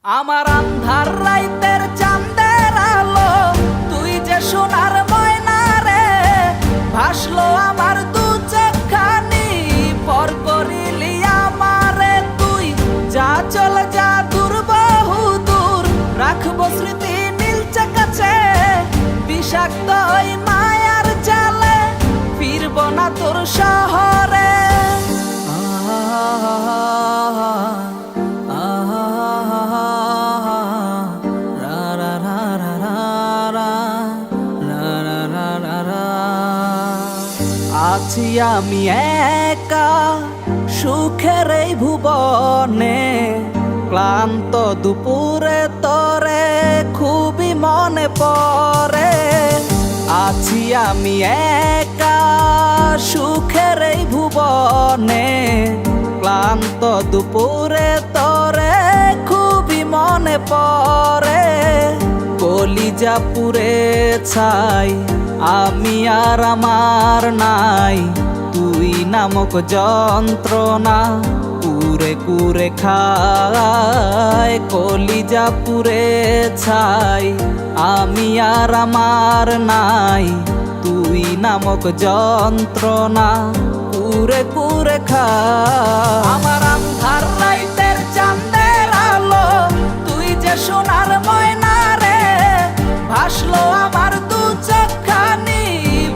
আমার আন্ধার রাইতের চাঁদের আলো, তুই যে সোনার ময়না রে, ভাসলো আমার দু চোখখানি, পর করিলি আমারে তুই। যা চল যা দূর বহু দূর, রাখবো স্মৃতি নীলচে কাছে, বিষাক্ত ওই মায়ার জালে, ফিরব না তোর শহরে। আছি আমি একা সুখের এই ভুবনে, ক্লান্ত দুপুরে তরে খুবই মনে পড়ে। আছি আমি একা সুখের এই ভুবনে, ক্লান্ত দুপুরে তরে খুবই মনে পড়ে। কলিজা পুড়ে ছাই আমি আর আমার নাই, তুই নামক যন্ত্রণা কুরে কুরে খায়। কলিজা পুড়ে ছাই আমি আর আমার নাই, তুই নামক যন্ত্রণা কুরে কুরে খায়। আমার আন্ধার রাইতের চাঁদের আলো, তুই যে সোনার ময়না রে, ভাসলো আমার দু চোখখানি,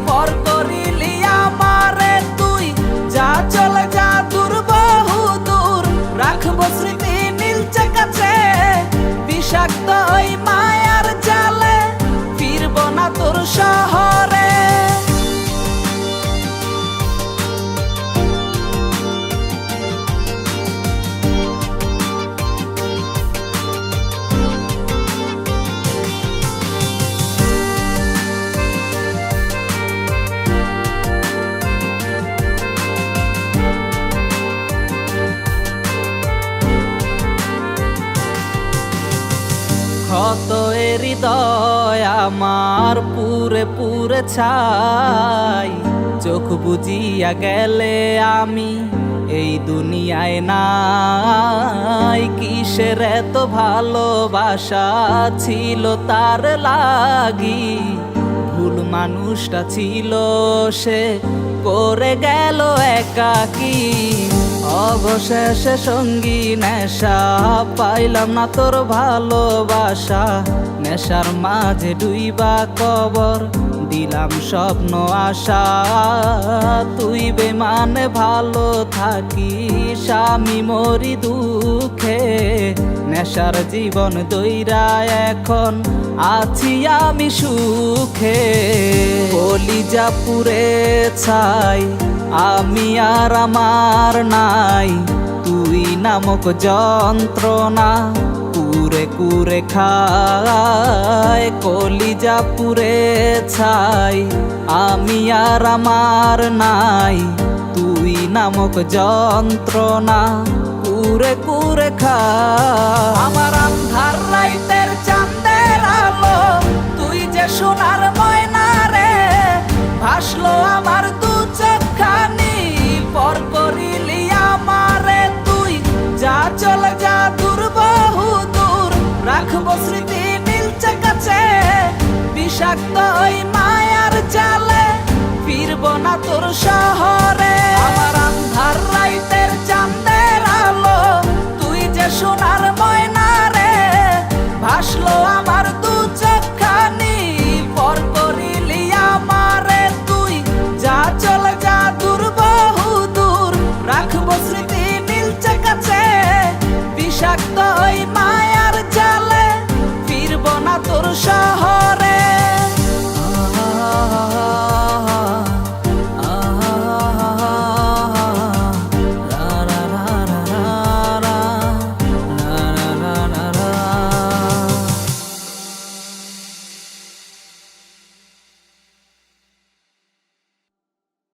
পর করিলি আমারে তুই। যা চলে যা দূর বহু দূর, রাখবো স্মৃতি নীলচে কাছে, বিষাক্ত ওই মায়ার জালে, ফিরব না তোর শহরে। ক্ষত হৃদয় আমার পুরে পুরে ছাই, চোখ বুজিয়া গেলে আমি এই দুনিয়ায় নাই। কিসের এত ভালোবাসা ছিল তার লাগি, ভুল মানুষটা ছিল সে, করে গেল একাকী। অবশেষে সঙ্গী নেশা, পাইলাম না তোর ভালোবাসা, নেশার মাঝে ডুইবা কবর দিলাম স্বপ্ন আশা। তুই বেমানে ভালো থাকিস, আমি মরি দুঃখে, নেশার জীবন দইরা এখন আছি আমি সুখে। কলিজা পুড়ে ছাই আমি আর আমার নাই, তুই নামক যন্ত্রণা কুরে কুরে খায়। কলিজা পুড়ে ছাই আমি আর আমার নাই, তুই নামক যন্ত্রণা কুরে কুরে খায়। আমার আন্ধার রাইতের চাঁদের আলো, তুই যে সোনার ময়না রে, ভাসলো আমার দু চোখখানি, পর করিলি আমারে তুই। যা চলে যা দূর বহু দূর, রাখবো স্মৃতি নীলচে কাছে, বিষাক্ত ওই মায়ার জালে, ফিরব না তোর শহর।